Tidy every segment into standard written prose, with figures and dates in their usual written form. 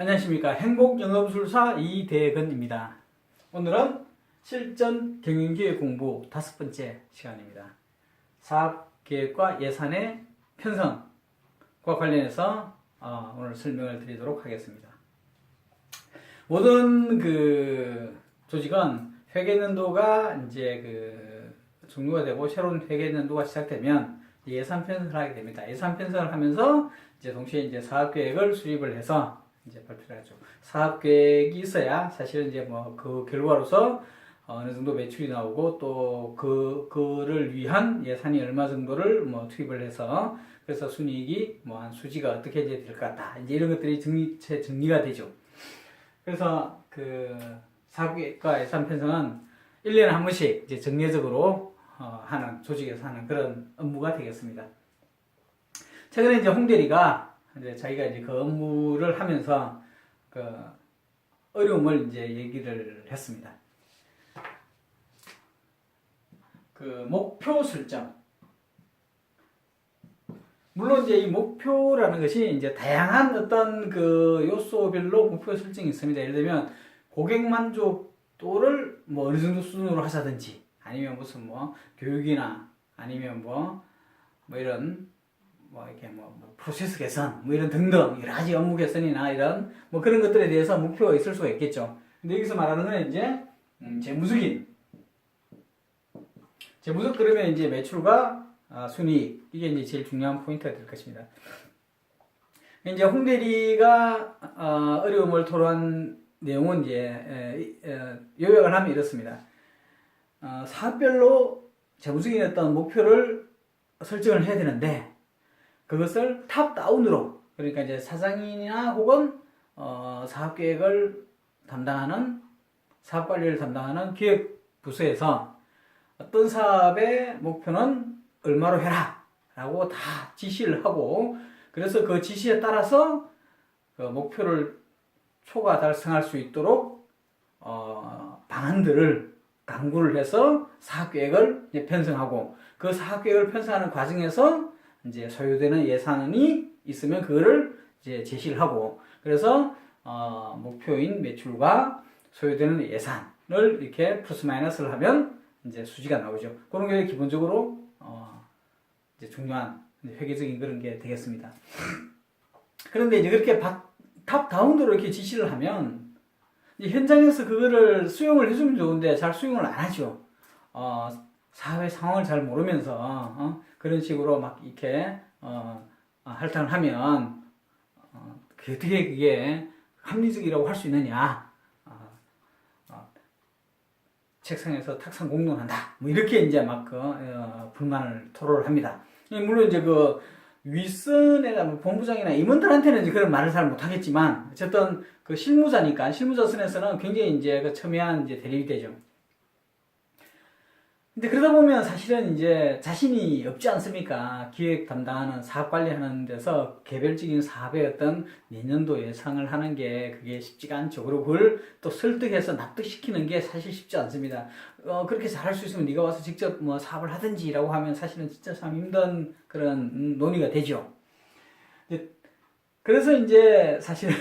안녕하십니까. 행복영업술사 이대건입니다. 오늘은 실전 경영기획 공부 5번째 시간입니다. 사업계획과 예산의 편성과 관련해서 오늘 설명을 드리도록 하겠습니다. 모든 조직은 회계연도가 이제 종료가 되고 새로운 회계연도가 시작되면 예산 편성을 하게 됩니다. 예산 편성을 하면서 이제 동시에 이제 사업계획을 수립을 해서 이제 발표를 하죠. 사업계획이 있어야 사실은 이제 그 결과로서 어느 정도 매출이 나오고 또 그를 위한 예산이 얼마 정도를 투입을 해서 그래서 순이익이 한 수지가 어떻게 이제 될 것 같다. 이제 이런 것들이 정리가 되죠. 그래서 사업계획과 예산 편성은 1년에 한 번씩 이제 정례적으로 하는 조직에서 하는 그런 업무가 되겠습니다. 최근에 이제 홍 대리가 이제 자기가 이제 그 업무를 하면서 어려움을 이제 얘기를 했습니다. 목표 설정. 물론 이제 이 목표라는 것이 이제 다양한 어떤 요소별로 목표 설정이 있습니다. 예를 들면 고객 만족도를 어느 정도 수준으로 하자든지 아니면 무슨 교육이나 아니면 이런 이렇게 프로세스 개선 이런 등등 여러 가지 업무 개선이나 이런 그런 것들에 대해서 목표가 있을 수가 있겠죠. 근데 여기서 말하는 건 이제 재무적 그러면 이제 매출과 순이익 이게 이제 제일 중요한 포인트가 될 것입니다. 이제 홍 대리가 어려움을 토로한 내용은 이제 요약을 하면 이렇습니다. 사업별로 재무적인 어떤 목표를 설정을 해야 되는데 그것을 탑다운으로 그러니까 이제 사장이나 혹은 사업계획을 담당하는 사업관리를 담당하는 기획부서에서 어떤 사업의 목표는 얼마로 해라 라고 다 지시를 하고 그래서 그 지시에 따라서 그 목표를 초과 달성할 수 있도록 방안들을 강구를 해서 사업계획을 이제 편성하고 그 사업계획을 편성하는 과정에서 이제 소요되는 예산이 있으면 그거를 이제 제시를 하고 그래서 목표인 매출과 소요되는 예산을 이렇게 플러스 마이너스를 하면 이제 수지가 나오죠. 그런 게 기본적으로 이제 중요한 회계적인 그런 게 되겠습니다. 그런데 이제 그렇게 탑 다운으로 이렇게 지시를 하면 이제 현장에서 그거를 수용을 해주면 좋은데 잘 수용을 안 하죠. 사회 상황을 잘 모르면서 그런 식으로 막 이렇게 할당을 하면 어떻게 그게 합리적이라고 할 수 있느냐? 책상에서 탁상 공론한다. 이렇게 이제 불만을 토로를 합니다. 물론 이제 윗선에가 본부장이나 임원들한테는 이제 그런 말을 잘 못하겠지만 어쨌든 실무자니까 실무자 선에서는 굉장히 이제 첨예한 이제 대립이 되죠. 근데 그러다 보면 사실은 이제 자신이 없지 않습니까? 기획 담당하는 사업 관리하는 데서 개별적인 사업의 어떤 내년도 예상을 하는 게 그게 쉽지가 않죠. 그리고 그걸 또 설득해서 납득시키는 게 사실 쉽지 않습니다. 그렇게 잘할 수 있으면 네가 와서 직접 사업을 하든지라고 하면 사실은 진짜 참 힘든 그런 논의가 되죠. 그래서 이제 사실은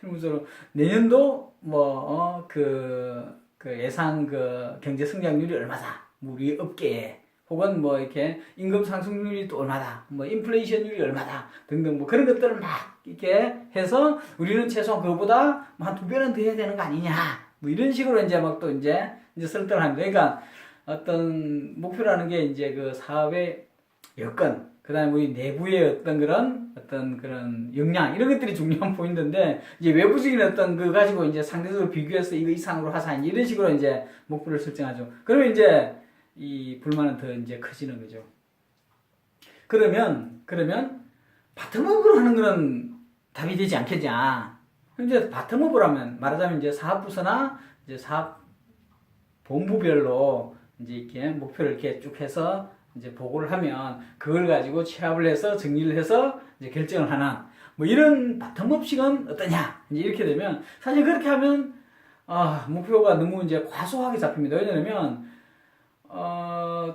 실무적으로 내년도 예상 경제 성장률이 얼마다, 우리 업계에, 혹은 이렇게 임금 상승률이 또 얼마다, 인플레이션율이 얼마다, 등등 그런 것들을 막 이렇게 해서 우리는 최소한 그거보다 한 2배는 더 해야 되는 거 아니냐, 이런 식으로 이제 또 이제 설득을 합니다. 그러니까 어떤 목표라는 게 이제 사업의 여건, 그 다음에 우리 내부의 어떤 그런 역량, 이런 것들이 중요한 포인트인데, 이제 외부적인 어떤 가지고 이제 상대적으로 비교해서 이거 이상으로 하자, 이런 식으로 이제 목표를 설정하죠. 그러면 이제 이 불만은 더 이제 커지는 거죠. 그러면 바텀업으로 하는 거는 답이 되지 않겠냐. 이제 바텀업을 하면, 말하자면 이제 사업부서나 이제 사업 본부별로 이제 이렇게 목표를 이렇게 쭉 해서 이제 보고를 하면 그걸 가지고 취합을 해서 정리를 해서 이제 결정을 하는 이런 바텀업식은 어떠냐, 이제 이렇게 되면 사실 그렇게 하면 목표가 너무 이제 과소하게 잡힙니다. 왜냐면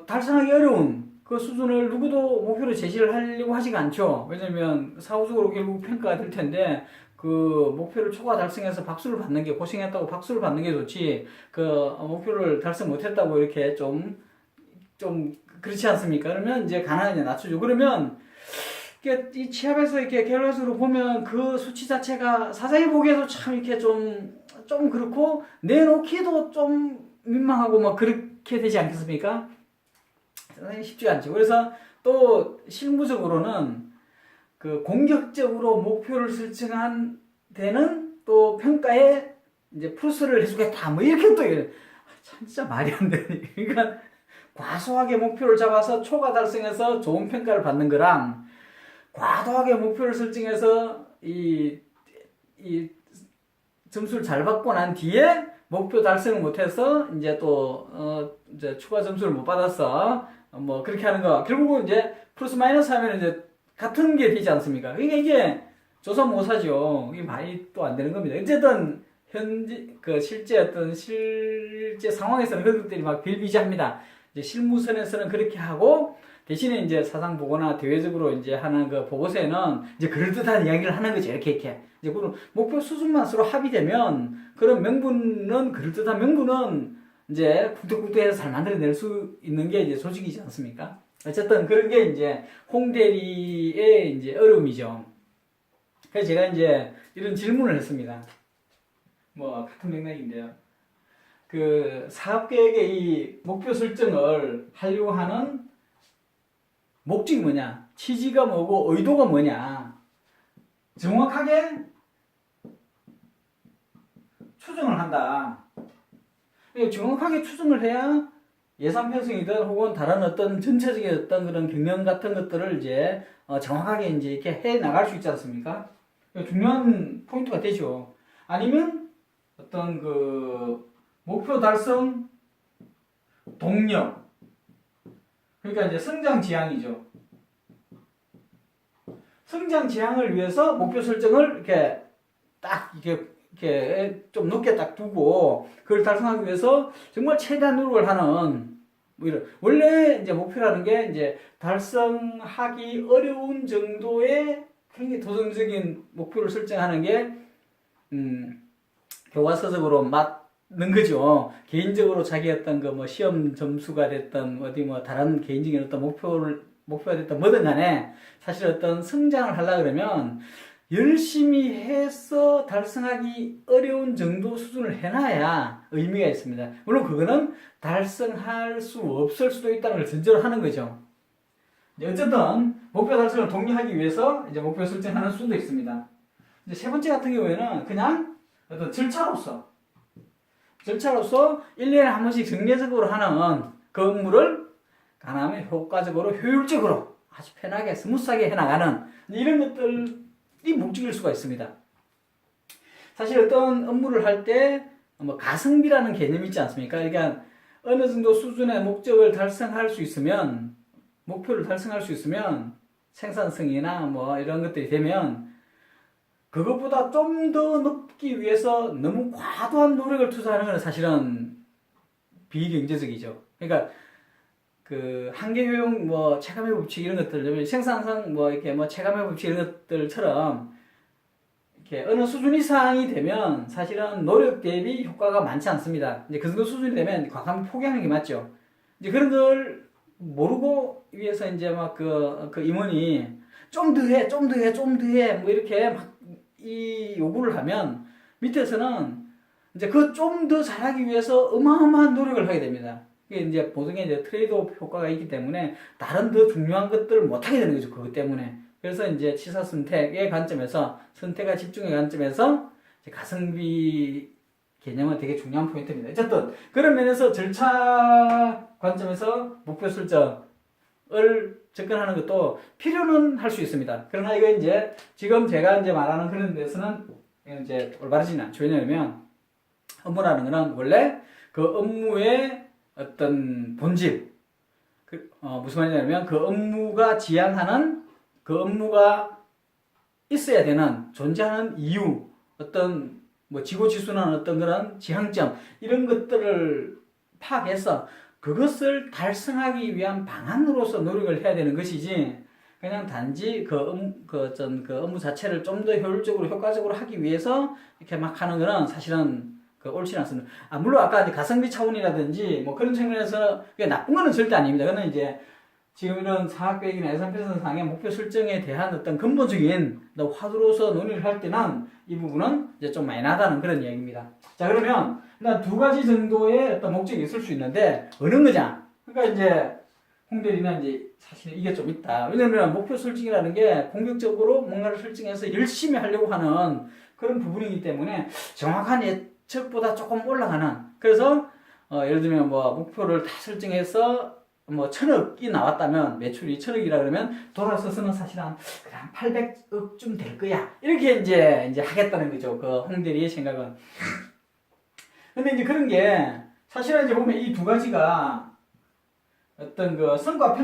달성하기 어려운 그 수준을 누구도 목표로 제시를 하려고 하지가 않죠. 왜냐면 사후적으로 결국 평가가 될 텐데 그 목표를 초과 달성해서 박수를 받는 게 고생했다고 박수를 받는 게 좋지 그 목표를 달성 못했다고 이렇게 좀 그렇지 않습니까? 그러면 이제 가난을 이제 낮추죠. 그러면 이 취업에서 이렇게 결과적으로 보면 그 수치 자체가 사장이 보기에도 참 이렇게 좀 그렇고 내놓기도 좀 민망하고 뭐 그렇게 되지 않겠습니까? 상당히 쉽지 않죠. 그래서 또 실무적으로는 그 공격적으로 목표를 설정한 데는 또 평가에 이제 플러스를 해주겠다. 뭐 이렇게 또 진짜 말이 안 되네. 그러니까 과소하게 목표를 잡아서 초과 달성해서 좋은 평가를 받는 거랑 과도하게 목표를 설정해서 이 점수를 잘 받고 난 뒤에 목표 달성을 못해서 이제 또 이제 추가 점수를 못 받았어. 뭐 그렇게 하는 거 결국은 이제 플러스 마이너스 하면 이제 같은 게 되지 않습니까? 그러니까 이게 조사모사죠. 이게 많이 또 안 되는 겁니다. 어쨌든 현재 그 실제 상황에서는 그런 것들이 막 빌비재합니다. 이제 실무선에서는 그렇게 하고 대신에 이제 사상 보고나 대외적으로 이제 하는 그 보고서에는 이제 그럴듯한 이야기를 하는 거죠. 이렇게 이제 그런 목표 수준만 서로 합의되면 그런 명분은 그럴듯한 명분은 이제 쿵떡쿵떡해서 잘 만들어낼 수 있는 게 이제 조직이지 않습니까? 어쨌든 그런 게 이제 홍 대리의 이제 어려움이죠. 그래서 제가 이제 이런 질문을 했습니다. 뭐 같은 맥락인데요. 그 사업계획의 이 목표 설정을 하려고 하는 목적이 뭐냐, 취지가 뭐고 의도가 뭐냐, 정확하게 추정을 한다. 정확하게 추정을 해야 예산 편성이든 혹은 다른 어떤 전체적인 어떤 그런 경영 같은 것들을 이제 정확하게 이제 이렇게 해 나갈 수 있지 않습니까? 중요한 포인트가 되죠. 아니면 어떤 그 목표 달성 동력, 그러니까 이제 성장 지향이죠. 성장 지향을 위해서 목표 설정을 이렇게 딱 이렇게 좀 높게 딱 두고 그걸 달성하기 위해서 정말 최대한 노력을 하는 뭐 이런 원래 이제 목표라는 게 이제 달성하기 어려운 정도의 굉장히 도전적인 목표를 설정하는 게 교과서적으로 맞는 거죠. 개인적으로 자기 어떤 그 뭐 시험 점수가 됐던 어디 뭐 다른 개인적인 어떤 목표가 됐던 뭐든 간에 사실 어떤 성장을 하려 그러면 열심히 해서 달성하기 어려운 정도 수준을 해놔야 의미가 있습니다. 물론 그거는 달성할 수 없을 수도 있다는 걸 전제로 하는 거죠. 어쨌든 목표 달성을 독려하기 위해서 이제 목표 설정하는 수도 있습니다. 이제 세 번째 같은 경우에는 그냥 어떤 절차로서 1년에 한 번씩 정례적으로 하는 그 업무를 가능하면 효과적으로 효율적으로 아주 편하게 스무스하게 해나가는 이런 것들이 목적일 수가 있습니다. 사실 어떤 업무를 할 때 뭐 가성비라는 개념이 있지 않습니까? 그러니까 어느 정도 수준의 목적을 달성할 수 있으면 목표를 달성할 수 있으면 생산성이나 뭐 이런 것들이 되면 그것보다 좀 더 높기 위해서 너무 과도한 노력을 투자하는 것은 사실은 비경제적이죠. 그러니까 그 한계 효용 뭐 체감의 법칙 이런 것들, 생산성 뭐 이렇게 뭐 체감의 법칙 이런 것들처럼 이렇게 어느 수준 이상이 되면 사실은 노력 대비 효과가 많지 않습니다. 이제 그 정도 수준이 되면 과감히 포기하는 게 맞죠. 이제 그런 걸 모르고 위해서 이제 막 그 임원이 좀 더 해 뭐 이렇게 막 이 요구를 하면 밑에서는 이제 그 좀 더 잘하기 위해서 어마어마한 노력을 하게 됩니다. 이게 이제 보통의 이제 트레이드오프 효과가 있기 때문에 다른 더 중요한 것들을 못 하게 되는 거죠. 그것 때문에. 그래서 이제 취사 선택의 관점에서 선택과 집중의 관점에서 이제 가성비 개념은 되게 중요한 포인트입니다. 어쨌든 그런 면에서 절차 관점에서 목표 설정을 접근하는 것도 필요는 할 수 있습니다. 그러나 이거 이제 지금 제가 이제 말하는 그런 데서는 이제 올바르지는 않죠. 왜냐하면 업무라는 거는 원래 그 업무의 어떤 본질, 무슨 말이냐면 그 업무가 지향하는 그 업무가 있어야 되는 존재하는 이유, 어떤 뭐 지고지순한 어떤 그런 지향점 이런 것들을 파악해서 그것을 달성하기 위한 방안으로서 노력을 해야 되는 것이지 그냥 단지 그 업무 자체를 좀 더 효율적으로 효과적으로 하기 위해서 이렇게 막 하는 거는 사실은 옳지는 않습니다. 물론 아까 가성비 차원이라든지 뭐 그런 측면에서 그게 나쁜 거는 절대 아닙니다. 그거는 이제 지금 이런 사학계획이나 예산 편성상의 목표 설정에 대한 어떤 근본적인 화두로서 논의를 할 때는 이 부분은 이제 좀 마이너하다는 그런 이야기입니다. 자, 그러면 일단 두 가지 정도의 어떤 목적이 있을 수 있는데 어느 거냐? 그러니까 이제 홍대리는 이제 사실 이게 좀 있다. 왜냐면 목표 설정이라는 게 공격적으로 뭔가를 설정해서 열심히 하려고 하는 그런 부분이기 때문에 정확한 예측보다 조금 올라가는. 그래서 예를 들면 뭐 목표를 다 설정해서 뭐 1,000억이 나왔다면 매출이 1,000억이라 그러면 돌아서서는 사실 한 800억쯤 될 거야. 이렇게 이제 하겠다는 거죠. 그 홍대리의 생각은. 근데 이제 그런 게 사실은 이제 보면 이 두 가지가 어떤 그 성과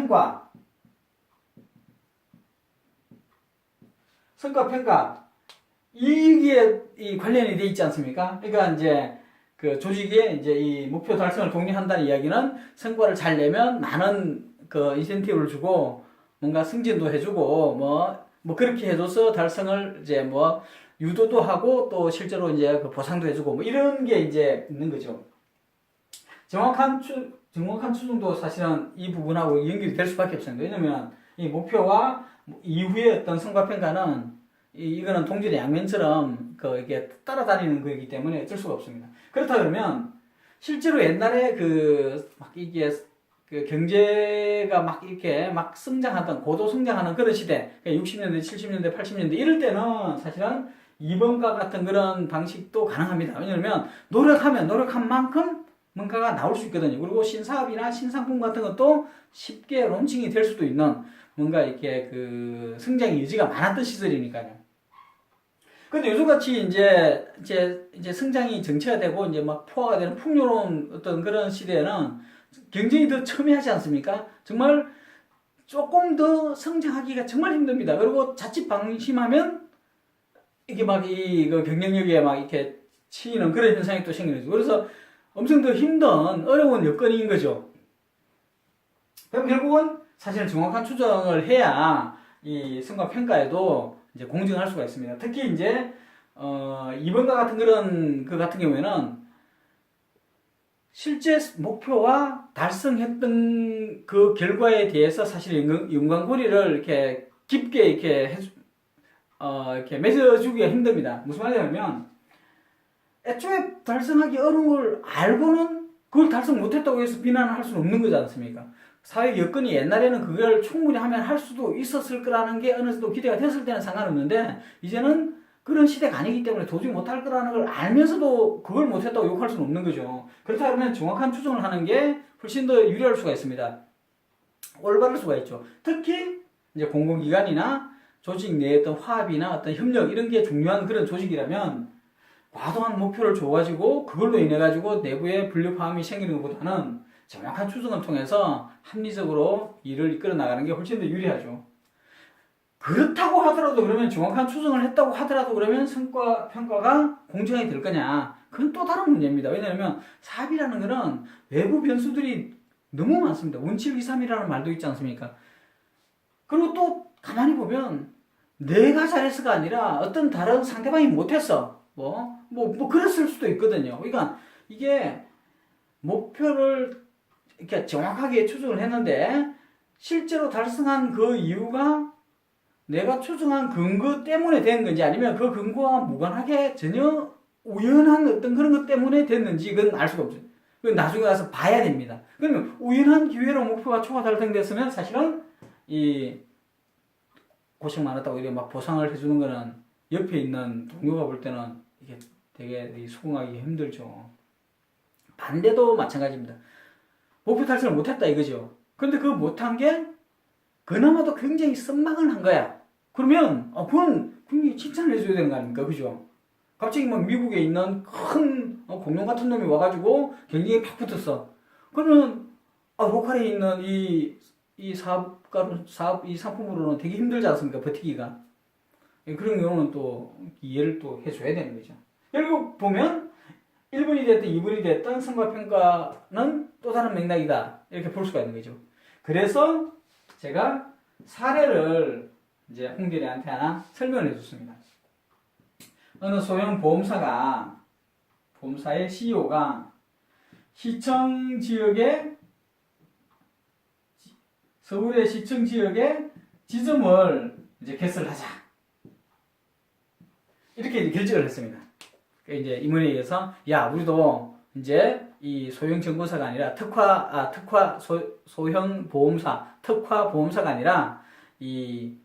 평가 이게 이 관련이 돼 있지 않습니까? 그러니까 이제 그 조직의 이제 이 목표 달성을 독려한다는 이야기는 성과를 잘 내면 많은 그 인센티브를 주고 뭔가 승진도 해주고 뭐 그렇게 해줘서 달성을 이제 뭐 유도도 하고 또 실제로 이제 그 보상도 해주고 뭐 이런 게 이제 있는 거죠. 정확한 추정도 사실은 이 부분하고 연결이 될 수밖에 없습니다. 왜냐면 이 목표와 이후의 어떤 성과 평가는 이거는 동질의 양면처럼 이게 따라다니는 거이기 때문에 어쩔 수가 없습니다. 그렇다 그러면 실제로 옛날에 막 이게 경제가 막 이렇게 막 성장하던 고도 성장하는 그런 시대, 60년대, 70년대, 80년대 이럴 때는 사실은 2번가 같은 그런 방식도 가능합니다. 왜냐면 노력한 만큼 뭔가가 나올 수 있거든요. 그리고 신사업이나 신상품 같은 것도 쉽게 론칭이 될 수도 있는 뭔가 이렇게 그 성장의 여지가 많았던 시절이니까요. 근데 요즘같이 이제 성장이 정체화되고 이제 막 포화가 되는 풍요로운 어떤 그런 시대에는 경쟁이 더 첨예하지 않습니까? 정말 조금 더 성장하기가 정말 힘듭니다. 그리고 자칫 방심하면 이게 막 그 경쟁력에 막 이렇게 치이는 그런 현상이 또 생기는 거죠. 그래서 엄청 더 힘든 어려운 여건인 거죠. 그럼 결국은 사실은 정확한 추정을 해야 이 성과 평가에도 이제 공정할 수가 있습니다. 특히 이제 이번과 같은 그런 같은 경우에는 실제 목표와 달성했던 그 결과에 대해서 사실 연관고리를 이렇게 깊게 이렇게 맺어주기가 힘듭니다. 무슨 말이냐면 애초에 달성하기 어려운 걸 알고는 그걸 달성 못했다고 해서 비난을 할 수는 없는 거지 않습니까? 사회 여건이 옛날에는 그걸 충분히 하면 할 수도 있었을 거라는 게 어느 정도 기대가 됐을 때는 상관없는데 이제는 그런 시대가 아니기 때문에 도저히 못할 거라는 걸 알면서도 그걸 못했다고 욕할 수는 없는 거죠. 그렇다 그러면 정확한 추정을 하는 게 훨씬 더 유리할 수가 있습니다. 올바를 수가 있죠. 특히 이제 공공기관이나 조직 내의 어떤 화합이나 어떤 협력 이런 게 중요한 그런 조직이라면 과도한 목표를 줘가지고 그걸로 인해가지고 내부에 불협화음이 생기는 것보다는 정확한 추정을 통해서 합리적으로 일을 이끌어 나가는 게 훨씬 더 유리하죠. 그렇다고 하더라도 그러면 정확한 추정을 했다고 하더라도 그러면 성과 평가가 공정하게 될 거냐? 그건 또 다른 문제입니다. 왜냐하면 사업이라는 거는 외부 변수들이 너무 많습니다. 원칙 2, 3이라는 말도 있지 않습니까? 그리고 또 가만히 보면 내가 잘해서가 아니라 어떤 다른 상대방이 못했어. 그랬을 수도 있거든요. 그러니까 이게 목표를 이렇게 정확하게 추정을 했는데 실제로 달성한 그 이유가 내가 추정한 근거 때문에 된 건지 아니면 그 근거와 무관하게 전혀 우연한 어떤 그런 것 때문에 됐는지 그건 알 수가 없죠. 그건 나중에 가서 봐야 됩니다. 그러면 우연한 기회로 목표가 초과 달성됐으면 사실은 이 고생 많았다고 이렇게 막 보상을 해주는 거는 옆에 있는 동료가 볼 때는 이게 되게 수긍하기 힘들죠. 반대도 마찬가지입니다. 목표 달성을 못했다 이거죠. 근데 그 못한 게 그나마도 굉장히 선망을 한 거야. 그러면 그건 굉장히 칭찬을 해줘야 되는 거 아닙니까? 그죠? 갑자기 막 미국에 있는 큰 공룡 같은 놈이 와가지고 경쟁에 팍 붙었어. 그러면 로컬에 있는 이 상품으로는 되게 힘들지 않습니까? 버티기가. 그런 경우는 또 이해를 또 해줘야 되는 거죠. 결국 보면 1번이 됐든 2번이 됐든 성과평가는 또 다른 맥락이다. 이렇게 볼 수가 있는 거죠. 그래서 제가 사례를 이제 홍대리한테 하나 설명을 해줬습니다. 어느 소형 보험사의 CEO가 시청 지역에 서울의 시청 지역에 지점을 이제 개설하자. 이렇게 이제 결정을 했습니다. 이제 임원에 의해서 야 우리도 이제 이 소형 정보사가 아니라 소형 보험사 특화 보험사가 아니라 이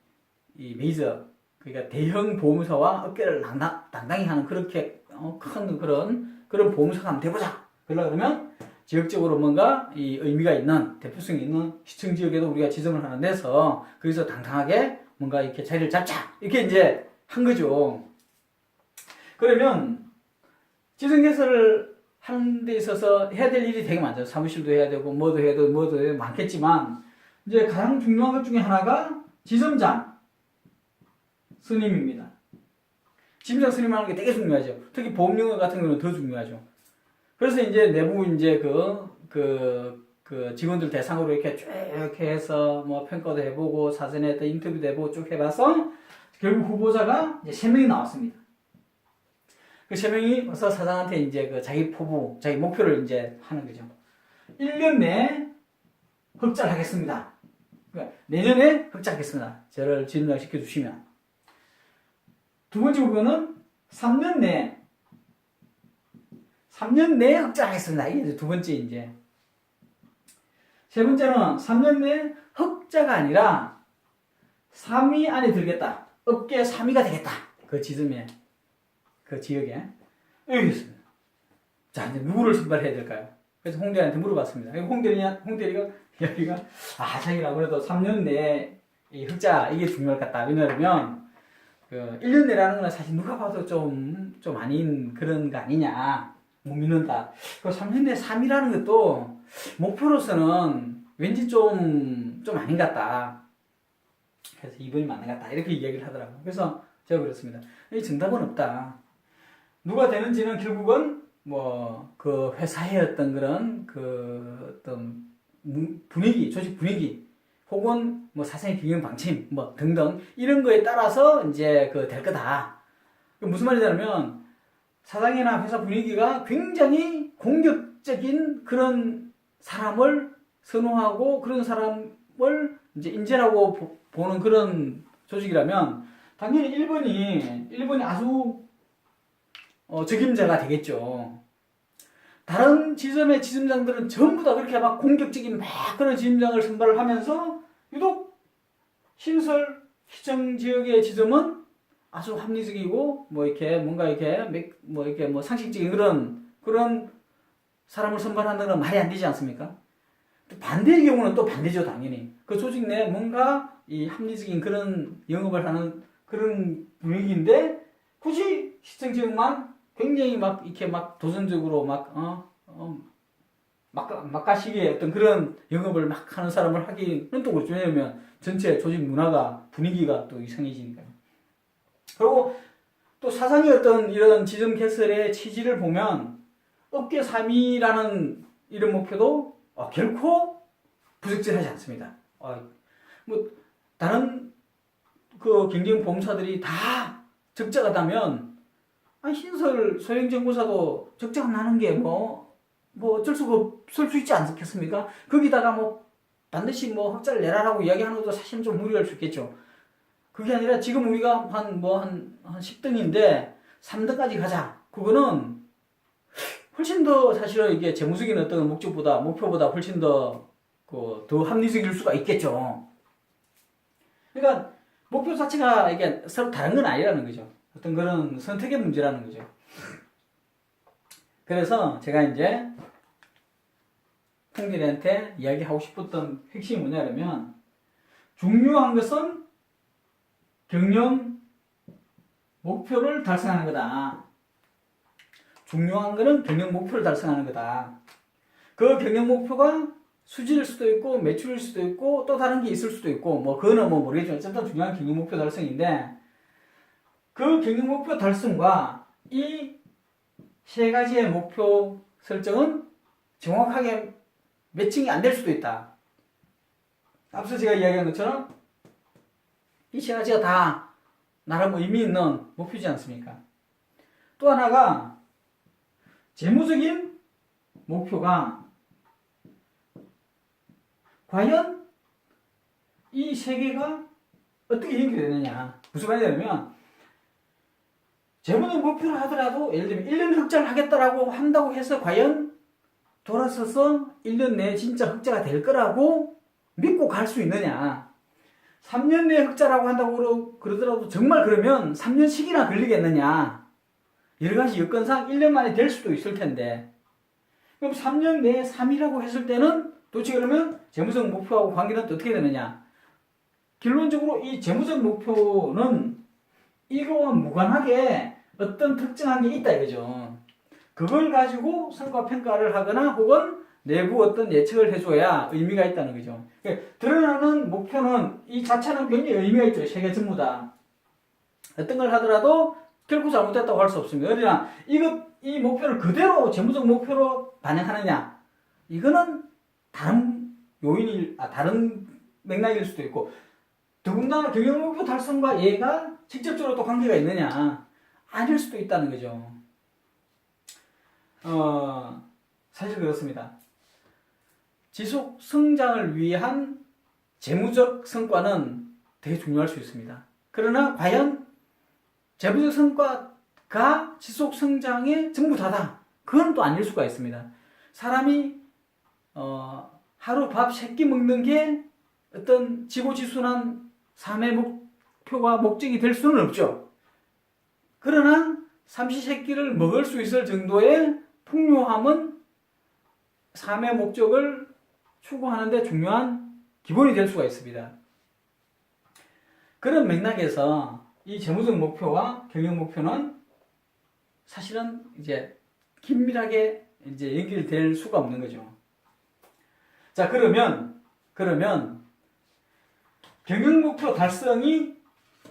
메이저 그러니까 대형 보험사와 어깨를 당당히 하는 그렇게 큰 그런 보험사가 한번 돼보자. 그러면 지역적으로 뭔가 이 의미가 있는 대표성이 있는 시청 지역에도 우리가 지점을 하나 내서 거기서 당당하게 뭔가 이렇게 자리를 잡자. 이렇게 이제 한 거죠. 그러면 지점 개설을 하는 데 있어서 해야 될 일이 되게 많죠. 사무실도 해야 되고 뭐도 해야 되고 많겠지만 이제 가장 중요한 것 중에 하나가 지점장 스님입니다. 지점장 스님하는 게 되게 중요하죠. 특히 보험용어 같은 경우는 더 중요하죠. 그래서 이제 내부 이제 그 직원들 대상으로 이렇게 쭉 해서 뭐 평가도 해보고 사전에 또 인터뷰도 해보고 쭉 해봐서 결국 후보자가 이제 3명이 나왔습니다. 그 3명이 와서 사장한테 이제 그 자기 포부, 자기 목표를 이제 하는 거죠. 1년 내에 흑자를 하겠습니다. 그러니까 내년에 흑자하겠습니다. 저를 지점장 시켜주시면. 두 번째 목표는 3년 내에 흑자하겠습니다. 이게 두 번째 이제. 세 번째는 3년 내에 흑자가 아니라 3위 안에 들겠다. 업계 3위가 되겠다. 그 지점에. 그 지역에. 여기 있습니다. 자, 이제 누구를 선발해야 될까요? 그래서 홍대리한테 물어봤습니다. 홍대리가 자기가 아무래도 3년 내에 이 흑자, 이게 중요할 것 같다. 왜냐면, 1년 내라는 건 사실 누가 봐도 좀 아닌 그런 거 아니냐. 못 믿는다. 그 3년 내 3이라는 것도 목표로서는 왠지 좀 아닌 것 같다. 그래서 2번이 맞는 것 같다. 이렇게 이야기를 하더라고요. 그래서 제가 그랬습니다. 이 정답은 없다. 누가 되는지는 결국은 그 회사의 어떤 그런 어떤 분위기, 조직 분위기, 혹은 사장의 경영 방침, 등등 이런 거에 따라서 이제 될 거다. 무슨 말이냐면 사장이나 회사 분위기가 굉장히 공격적인 그런 사람을 선호하고 그런 사람을 이제 인재라고 보는 그런 조직이라면 당연히 1번이 아주 적임자가 되겠죠. 다른 지점의 지점장들은 전부 다 그렇게 막 공격적인 그런 지점장을 선발을 하면서 유독 시청 지역의 지점은 아주 합리적이고 상식적인 그런 사람을 선발한다는 건 말이 안 되지 않습니까? 반대의 경우는 또 반대죠, 당연히. 그 조직 내에 뭔가 이 합리적인 그런 영업을 하는 그런 분위기인데 굳이 시청 지역만 굉장히 도전적으로 막가시기에 어떤 그런 영업을 하는 사람을 하기는 또 그렇죠. 왜냐면 전체 조직 문화가 분위기가 또 이상해지니까요. 그리고 또 사상의 어떤 이런 지점 개설의 취지를 보면 업계 3위라는 이런 목표도 결코 부적절하지 않습니다. 다른 그 경쟁 보험사들이 다 적자가 나면 신설 소형 정보사도 적자가 나는 게 어쩔 수가 없을 수 있지 않겠습니까? 거기다가 반드시 흑자를 내라라고 이야기하는 것도 사실은 좀 무리할 수 있겠죠. 그게 아니라 지금 우리가 한 10등인데 3등까지 가자. 그거는 훨씬 더 사실은 이게 재무적인 어떤 목표보다 훨씬 더 합리적일 수가 있겠죠. 그러니까 목표 자체가 이게 서로 다른 건 아니라는 거죠. 어떤 그런 선택의 문제라는 거죠. 그래서 제가 이제 홍대리한테 이야기하고 싶었던 핵심이 뭐냐면 중요한 것은 경영 목표를 달성하는 거다. 중요한 거는 경영 목표를 달성하는 거다. 그 경영 목표가 수지일 수도 있고 매출일 수도 있고 또 다른 게 있을 수도 있고 그거는 모르겠지만 어쨌든 중요한 경영 목표 달성인데 그 경영 목표 달성과 이 세 가지의 목표 설정은 정확하게 매칭이 안 될 수도 있다. 앞서 제가 이야기한 것처럼 이 세 가지가 다 나름 의미 있는 목표지 않습니까? 또 하나가 재무적인 목표가 과연 이 세 개가 어떻게 연결되느냐. 무슨 말이냐면 재무적 목표를 하더라도 예를 들면 1년 흑자를 하겠다라고 한다고 해서 과연 돌아서서 1년 내에 진짜 흑자가 될 거라고 믿고 갈 수 있느냐. 3년 내에 흑자라고 한다고 그러더라도 정말 그러면 3년씩이나 걸리겠느냐. 여러 가지 여건상 1년 만에 될 수도 있을 텐데. 그럼 3년 내에 3이라고 했을 때는 도대체 그러면 재무적 목표하고 관계는 어떻게 되느냐. 결론적으로 이 재무적 목표는 이거와 무관하게 어떤 특정한 게 있다 이거죠. 그걸 가지고 성과 평가를 하거나 혹은 내부 어떤 예측을 해줘야 의미가 있다는 거죠. 드러나는 목표는 이 자체는 굉장히 의미가 있죠. 세 개 전부 다. 어떤 걸 하더라도 결코 잘못됐다고 할 수 없습니다. 그러나 이 목표를 그대로 재무적 목표로 반영하느냐, 이거는 다른 다른 맥락일 수도 있고, 더군다나 경영 목표 달성과 얘가 직접적으로 또 관계가 있느냐, 아닐 수도 있다는 거죠. 사실 그렇습니다. 지속 성장을 위한 재무적 성과는 되게 중요할 수 있습니다. 그러나 과연 재무적 성과가 지속 성장의 전부 다다. 그건 또 아닐 수가 있습니다. 사람이 하루 밥 3끼 먹는 게 어떤 지고지순한 삶의 목표와 목적이 될 수는 없죠. 그러나 삼시세끼를 먹을 수 있을 정도의 풍요함은 삶의 목적을 추구하는 데 중요한 기본이 될 수가 있습니다. 그런 맥락에서 이 재무적 목표와 경영 목표는 사실은 이제 긴밀하게 이제 연결될 수가 없는 거죠. 자, 그러면 경영 목표 달성이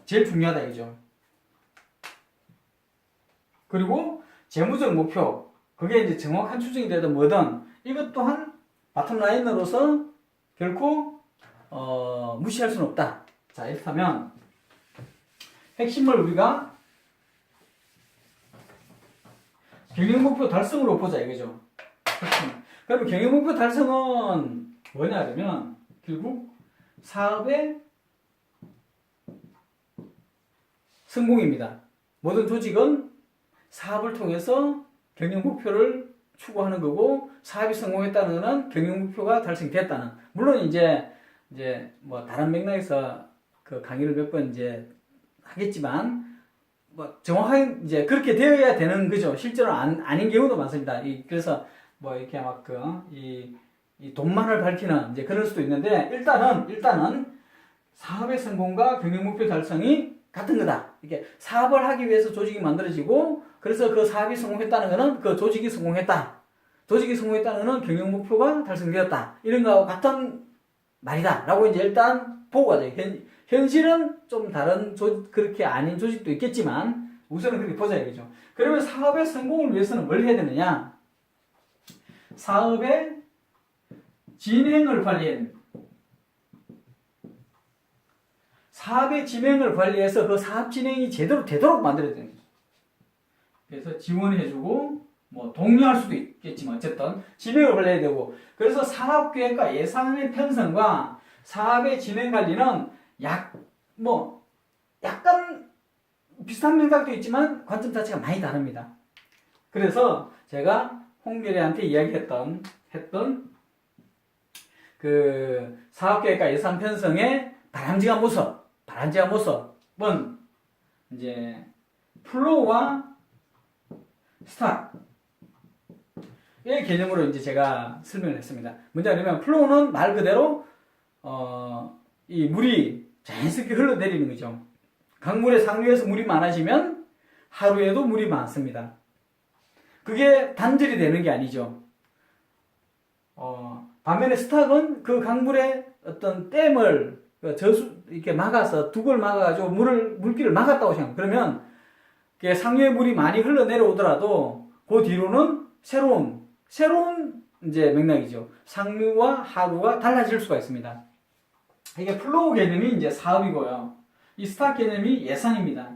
제일 중요하다 이거죠. 그리고 재무적 목표, 그게 이제 정확한 추정이 되든 뭐든 이것 또한 바텀라인으로서 결코 무시할 수는 없다. 자, 이렇다면 핵심을 우리가 경영목표 달성으로 보자 이거죠. 그러면 경영목표 달성은 뭐냐 하면 결국 사업의 성공입니다. 모든 조직은 사업을 통해서 경영목표를 추구하는 거고, 사업이 성공했다는 것은 경영목표가 달성됐다는. 물론 이제 뭐 다른 맥락에서 그 강의를 몇 번 이제 하겠지만, 뭐 정확하게 이제 그렇게 되어야 되는 거죠. 실제로 아닌 경우도 많습니다. 그래서 뭐 이렇게 막 이 돈만을 밝히는 이제 그럴 수도 있는데, 일단은 사업의 성공과 경영목표 달성이 같은 거다. 이렇게 사업을 하기 위해서 조직이 만들어지고, 그래서 그 사업이 성공했다는 것은 그 조직이 성공했다. 조직이 성공했다는 것은 경영 목표가 달성되었다. 이런 거하고 같은 말이다. 라고 이제 일단 보고 가죠. 현실은 좀 다른 그렇게 아닌 조직도 있겠지만, 우선은 그렇게 보자 이거죠. 그러면 사업의 성공을 위해서는 뭘 해야 되느냐? 사업의 진행을 관리해서 그 사업 진행이 제대로 되도록 만들어야 되는 거죠. 그래서 지원해주고, 뭐 독려할 수도 있겠지만 어쨌든 진행을 관리해야 되고, 그래서 사업계획과 예산의 편성과 사업의 진행 관리는 약간 비슷한 맥락도 있지만 관점 자체가 많이 다릅니다. 그래서 제가 홍미래한테 이야기했던 그 사업계획과 예산 편성의 바람직한 모습은 이제 플로우와 스타트의 개념으로 이제 제가 설명을 했습니다. 뭐냐면 플로우는 말 그대로 이 물이 자연스럽게 흘러내리는 거죠. 강물의 상류에서 물이 많아지면 하루에도 물이 많습니다. 그게 단절이 되는 게 아니죠. 반면에 스탁은 그 강물의 어떤 댐을 이렇게 막아서 둑을 막아가지고 물길을 막았다고 생각합니다. 그러면 상류에 물이 많이 흘러내려오더라도 그 뒤로는 새로운 이제 맥락이죠. 상류와 하류가 달라질 수가 있습니다. 이게 플로우 개념이 이제 사업이고요. 이 스타트 개념이 예산입니다.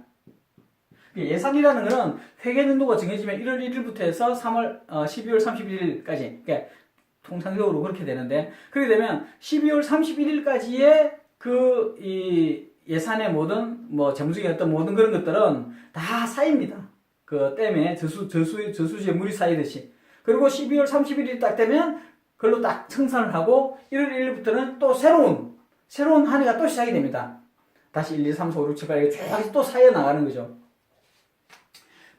예산이라는 것은 회계연도가 정해지면 1월 1일부터 해서 12월 31일까지, 그러니까 통상적으로 그렇게 되는데, 그렇게 되면 12월 31일까지의 이 예산의 모든, 재무적인 어떤 모든 그런 것들은 다 쌓입니다. 그 댐에 저수지에 물이 쌓이듯이. 그리고 12월 31일이 딱 되면, 그걸로 딱 청산을 하고, 1월 1일부터는 또 새로운 한 해가 또 시작이 됩니다. 다시 1, 2, 3, 4, 5, 6, 7, 8, 이렇게 쭉 또 쌓여 나가는 거죠.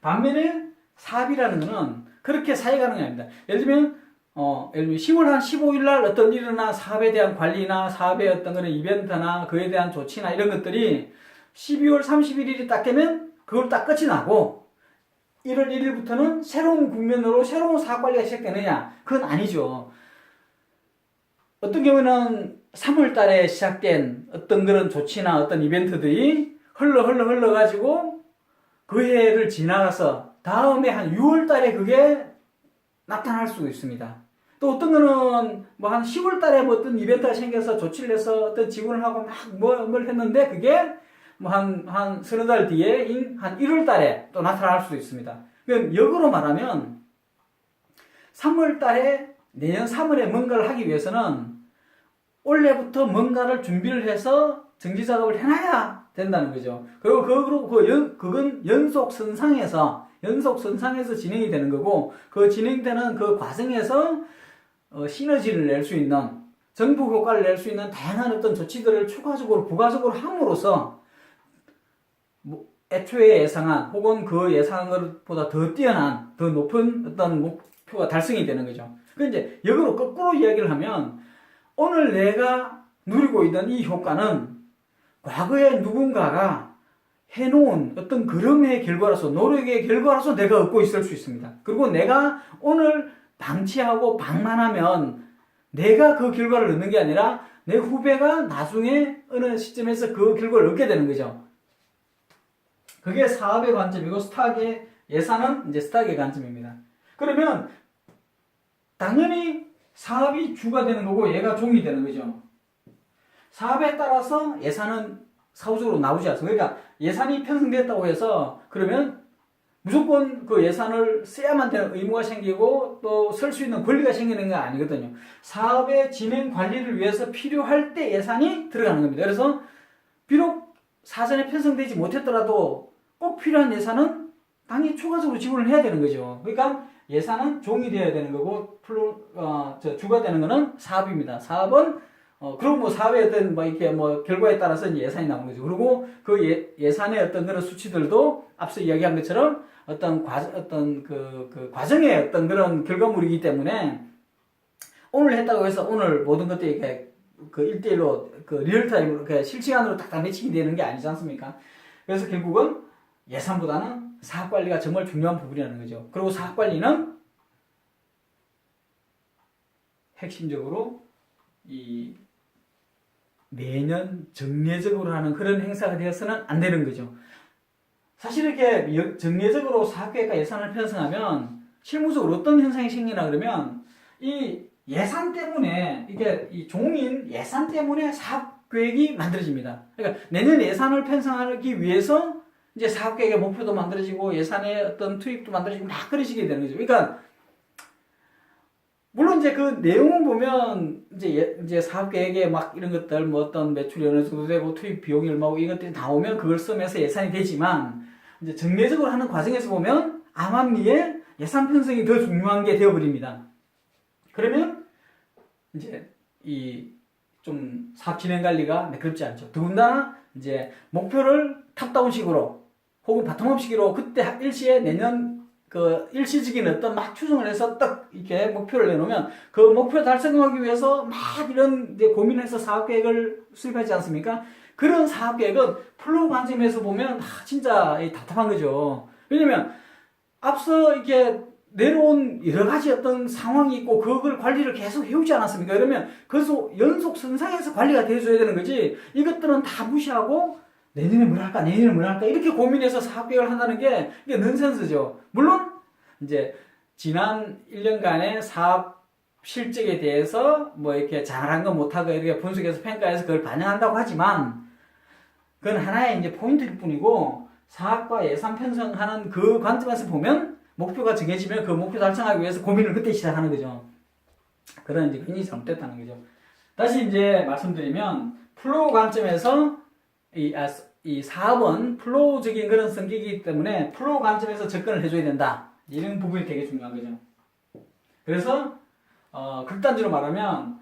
반면에 사업이라는 거는 그렇게 쌓여가는 게 아닙니다. 예를 들면 10월 한 15일 날 어떤 일이나 사업에 대한 관리나 사업의 어떤 그런 이벤트나 그에 대한 조치나 이런 것들이 12월 31일이 딱 되면 그걸 딱 끝이 나고 1월 1일부터는 새로운 국면으로 새로운 사업 관리가 시작되느냐? 그건 아니죠. 어떤 경우에는 3월 달에 시작된 어떤 그런 조치나 어떤 이벤트들이 흘러가지고 그 해를 지나가서 다음에 한 6월 달에 그게 나타날 수도 있습니다. 또 어떤 거는 한 10월 달에 어떤 이벤트가 생겨서 조치를 해서 어떤 지원을 하고 막 뭘 했는데 그게 한 서너 달 뒤에 한 1월 달에 또 나타날 수도 있습니다. 그럼 역으로 말하면 3월 달에 내년 3월에 뭔가를 하기 위해서는 올해부터 뭔가를 준비를 해서 정지 작업을 해놔야 된다는 거죠. 그리고 그건 연속선상에서 진행이 되는 거고, 그 진행되는 그 과정에서 시너지를 낼 수 있는, 정부 효과를 낼 수 있는 다양한 어떤 조치들을 추가적으로, 부가적으로 함으로써, 애초에 예상한, 혹은 그 예상한 것보다 더 뛰어난, 더 높은 어떤 목표가 달성이 되는 거죠. 그 이제 역으로 거꾸로 이야기를 하면, 오늘 내가 누리고 있는 이 효과는 과거에 누군가가 해놓은 어떤 걸음의 결과로서, 노력의 결과로서 내가 얻고 있을 수 있습니다. 그리고 내가 오늘 방치하고 방만하면 내가 그 결과를 얻는 게 아니라 내 후배가 나중에 어느 시점에서 그 결과를 얻게 되는 거죠. 그게 사업의 관점이고, 예산은 이제 스탁의 관점입니다. 그러면 당연히 사업이 주가 되는 거고 얘가 종이 되는 거죠. 사업에 따라서 예산은 사후적으로 나오지 않습니다. 그러니까 예산이 편성됐다고 해서 그러면 무조건 그 예산을 써야만 되는 의무가 생기고 또 쓸 수 있는 권리가 생기는 건 아니거든요. 사업의 진행 관리를 위해서 필요할 때 예산이 들어가는 겁니다. 그래서 비록 사전에 편성되지 못했더라도 꼭 필요한 예산은 당연히 추가적으로 지원을 해야 되는 거죠. 그러니까 예산은 종이 되어야 되는 거고 주가 되는 거는 사업입니다. 사업은 그리고 사업의 어떤 결과에 따라서 이제 예산이 나오는 거죠. 그리고 그 예산의 어떤 그런 수치들도 앞서 이야기한 것처럼 어떤 과정의 어떤 그런 결과물이기 때문에 오늘 했다고 해서 오늘 모든 것들이 이렇게 그 1대1로 그 리얼타임으로 이렇게 실시간으로 딱 매칭이 되는 게 아니지 않습니까? 그래서 결국은 예산보다는 사업 관리가 정말 중요한 부분이라는 거죠. 그리고 사업 관리는 핵심적으로 매년 정례적으로 하는 그런 행사가 되어서는 안 되는 거죠. 사실 이렇게 정례적으로 사업계획과 예산을 편성하면 실무적으로 어떤 현상이 생기나 그러면 이 예산 때문에 이 종인 예산 때문에 사업계획이 만들어집니다. 그러니까 내년 예산을 편성하기 위해서 이제 사업계획의 목표도 만들어지고 예산의 어떤 투입도 만들어지고 막 그러시게 되는 거죠. 그러니까 물론 이제 그 내용을 보면 이제 사업계획에 막 이런 것들 어떤 매출이 어느 정도 되고 투입 비용이 얼마고 이것들이 나오면 그걸 쓰면서 예산이 되지만 이제 정례적으로 하는 과정에서 보면 암암리에 예산 편성이 더 중요한 게 되어버립니다. 그러면 이제 좀 사업 진행 관리가 매끄럽지 않죠. 더군다나 이제 목표를 탑다운식으로 혹은 바텀업식으로 그때 일시에 내년 일시적인 어떤 막 추정을 해서 딱 이렇게 목표를 내놓으면 그 목표 달성하기 위해서 막 이런 이제 고민을 해서 사업계획을 수립하지 않습니까? 그런 사업계획은 플로우 관점에서 보면 진짜 답답한 거죠. 왜냐면 앞서 이렇게 내려온 여러 가지 어떤 상황이 있고 그걸 관리를 계속 해오지 않았습니까? 그러면 그래서 연속 선상에서 관리가 돼줘야 되는 거지 이것들은 다 무시하고 내년에 뭘 할까 이렇게 고민해서 사업계획을 한다는 게 이게 넌센스죠. 물론 이제 지난 1년간의 사업 실적에 대해서 이렇게 잘한 거 못하고 이렇게 분석해서 평가해서 그걸 반영한다고 하지만 그건 하나의 이제 포인트일 뿐이고 사업과 예산 편성하는 그 관점에서 보면 목표가 정해지면 그 목표 달성하기 위해서 고민을 그때 시작하는 거죠. 그런 이제 굉장히 잘못됐다는 거죠. 다시 이제 말씀드리면 플로우 관점에서 이 사업은 플로우적인 그런 성격이기 때문에 플로우 관점에서 접근을 해줘야 된다. 이런 부분이 되게 중요한 거죠. 그래서 극단적으로 말하면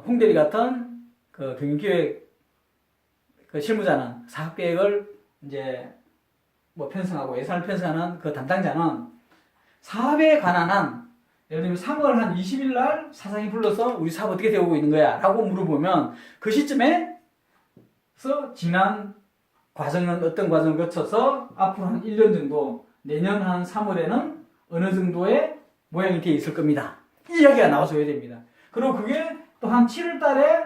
홍대리 같은 그 경영기획 그 실무자는 사업계획을 이제 뭐 편성하고 예산을 편성하는 그 담당자는 사업에 관한 한 예를 들면 3월 한 20일 날 사장이 불러서 우리 사업 어떻게 되고 있는 거야? 라고 물어보면 그 시점에서 지난 과정은 어떤 과정을 거쳐서 앞으로 한 1년 정도 내년 한 3월에는 어느 정도의 모양이 되어 있을 겁니다. 이 이야기가 나와줘야 됩니다. 그리고 그게 또 한 7월 달에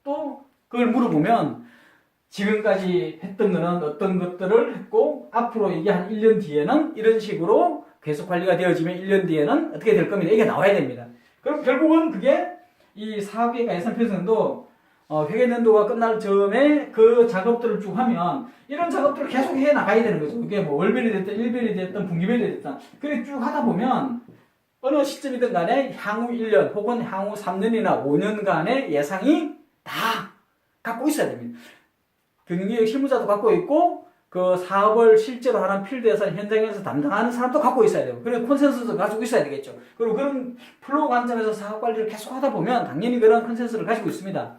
또 그걸 물어보면 지금까지 했던 거는 어떤 것들을 했고 앞으로 이게 한 1년 뒤에는 이런 식으로 계속 관리가 되어지면 1년 뒤에는 어떻게 될 겁니다. 이게 나와야 됩니다. 그럼 결국은 그게 이 사업계획 예산 편성도 회계연도가 끝날 즈음에 그 작업들을 쭉 하면 이런 작업들을 계속 해 나가야 되는 거죠. 그게 뭐 월별이 됐든 일별이 됐든 분기별이 됐든 그렇게 쭉 하다 보면 어느 시점이든 간에 향후 1년 혹은 향후 3년이나 5년간의 예상이 다 갖고 있어야 됩니다. 경영기획 실무자도 갖고 있고 그 사업을 실제로 하는 필드에서 현장에서 담당하는 사람도 갖고 있어야 되고 그런 컨센서스를 가지고 있어야 되겠죠. 그리고 그런 플로우 관점에서 사업 관리를 계속 하다 보면 당연히 그런 컨센서스를 가지고 있습니다.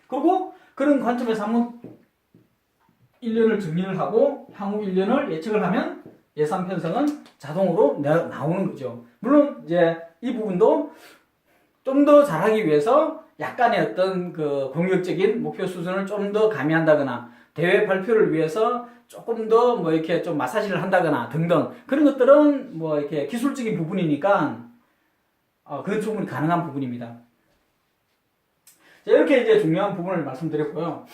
그리고 그런 관점에서 한번 1년을 정리를 하고 향후 1년을 예측을 하면 예산 편성은 자동으로 나오는 거죠. 물론 이제 이 부분도 좀 더 잘하기 위해서 약간의 어떤 그 공격적인 목표 수준을 좀 더 가미한다거나 대회 발표를 위해서 조금 더 뭐 이렇게 좀 마사지를 한다거나 등등 그런 것들은 뭐 이렇게 기술적인 부분이니까 그건 충분히 가능한 부분입니다. 자, 이렇게 이제 중요한 부분을 말씀드렸고요.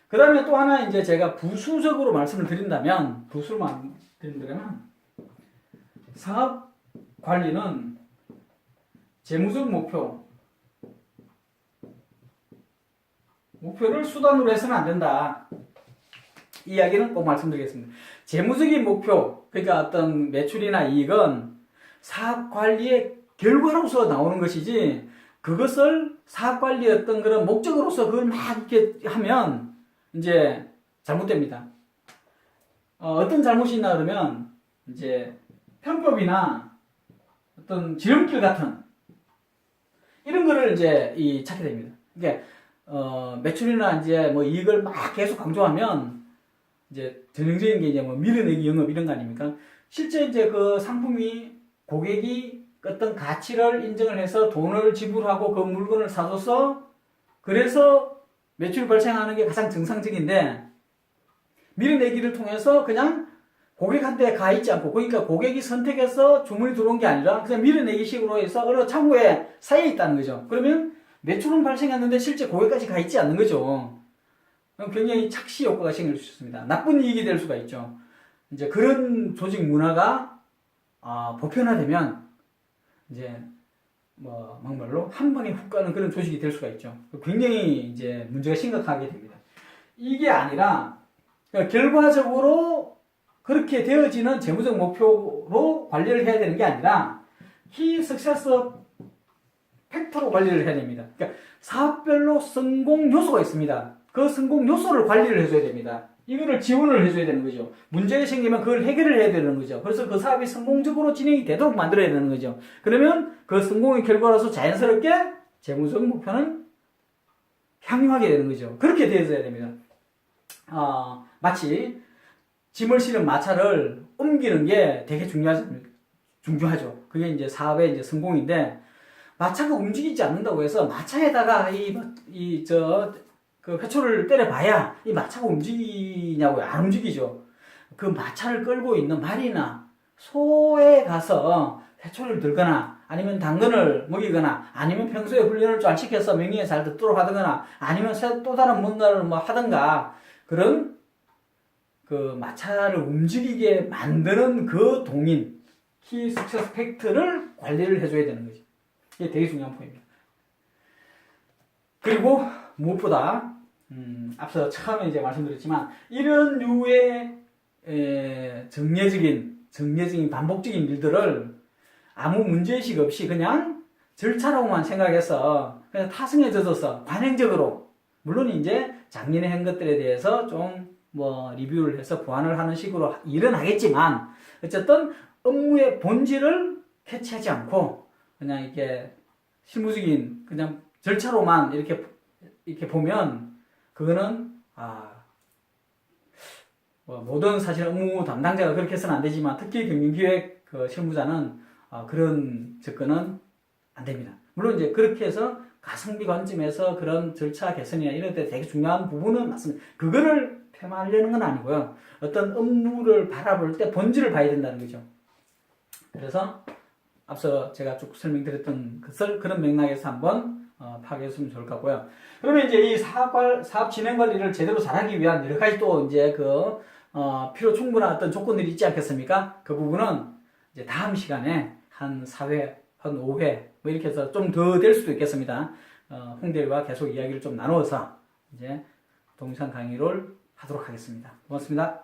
그 다음에 또 하나 이제 제가 부수적으로 말씀을 드린다면 부수로만 드린다면 사업 관리는 재무적 목표를 수단으로 해서는 안 된다. 이 이야기는 꼭 말씀드리겠습니다. 재무적인 목표, 그러니까 어떤 매출이나 이익은 사업 관리의 결과로서 나오는 것이지 그것을 사업 관리의 어떤 그런 목적으로서 그걸 막 이렇게 하면 이제 잘못됩니다. 어떤 잘못이 있나 그러면 이제 편법이나 어떤 지름길 같은 이런 거를 이제 찾게 됩니다. 그러니까 매출이나 이제 뭐 이익을 막 계속 강조하면 이제 전형적인 게 이제 뭐 밀어내기 영업 이런 거 아닙니까? 실제 이제 그 상품이 고객이 어떤 가치를 인정을 해서 돈을 지불하고 그 물건을 사줘서 그래서 매출이 발생하는 게 가장 정상적인데 밀어내기를 통해서 그냥 고객한테 가 있지 않고 그러니까 고객이 선택해서 주문이 들어온 게 아니라 그냥 밀어내기 식으로 해서 어느 창고에 쌓여 있다는 거죠. 그러면 매출은 발생했는데 실제 고객까지 가 있지 않는 거죠. 굉장히 착시 효과가 생길 수 있습니다. 나쁜 이익이 될 수가 있죠. 이제 그런 조직 문화가 보편화되면 이제 뭐 막말로 한 번에 훅 가는 그런 조직이 될 수가 있죠. 굉장히 이제 문제가 심각하게 됩니다. 이게 아니라 그러니까 결과적으로 그렇게 되어지는 재무적 목표로 관리를 해야 되는 게 아니라 키 석세스 팩터로 관리를 해야 됩니다. 그러니까 사업별로 성공 요소가 있습니다. 그 성공 요소를 관리를 해줘야 됩니다. 이거를 지원을 해줘야 되는 거죠. 문제가 생기면 그걸 해결을 해야 되는 거죠. 그래서 그 사업이 성공적으로 진행이 되도록 만들어야 되는 거죠. 그러면 그 성공의 결과로서 자연스럽게 재무적 목표는 향유하게 되는 거죠. 그렇게 되어야 됩니다. 마치 짐을 실은 마차를 옮기는 게 되게 중요하죠. 그게 이제 사업의 이제 성공인데 마차가 움직이지 않는다고 해서 마차에다가 그 회초를 때려봐야 이 마차가 움직이냐고요? 안 움직이죠. 그 마차를 끌고 있는 말이나 소에 가서 회초를 들거나 아니면 당근을 먹이거나 아니면 평소에 훈련을 잘 시켜서 명령에 잘 듣도록 하거나 아니면 또 다른 뭔가를 뭐 하든가 그런 그 마차를 움직이게 만드는 그 동인 키 석세스 팩트를 관리를 해줘야 되는 거죠. 이게 되게 중요한 포인트입니다. 그리고 무엇보다 앞서 처음에 이제 말씀드렸지만 이런 류의 정례적인 반복적인 일들을 아무 문제의식 없이 그냥 절차라고만 생각해서 그냥 타성에 젖어서 관행적으로 물론 이제 작년에 한 것들에 대해서 좀 뭐 리뷰를 해서 보완을 하는 식으로 일은 하겠지만 어쨌든 업무의 본질을 캐치하지 않고 그냥 이렇게 실무적인 그냥 절차로만 이렇게 보면 그거는 뭐 모든 사실 업무 담당자가 그렇게 해서는 안 되지만 특히 경영기획 그 실무자는 그런 접근은 안 됩니다. 물론 이제 그렇게 해서 가성비 관점에서 그런 절차 개선이나 이런 데 되게 중요한 부분은 맞습니다. 그거를 폄하하려는 건 아니고요. 어떤 업무를 바라볼 때 본질을 봐야 된다는 거죠. 그래서 앞서 제가 쭉 설명드렸던 그런 맥락에서 한번 파악했으면 좋을 것 같고요. 그러면 이제 이 사업 진행 관리를 제대로 잘하기 위한 여러 가지 또 이제 필요 충분한 어떤 조건들이 있지 않겠습니까? 그 부분은 이제 다음 시간에 한 4회, 한 5회 뭐 이렇게 해서 좀 더 될 수도 있겠습니다. 홍대리와 계속 이야기를 좀 나누어서 이제 동영상 강의를 하도록 하겠습니다. 고맙습니다.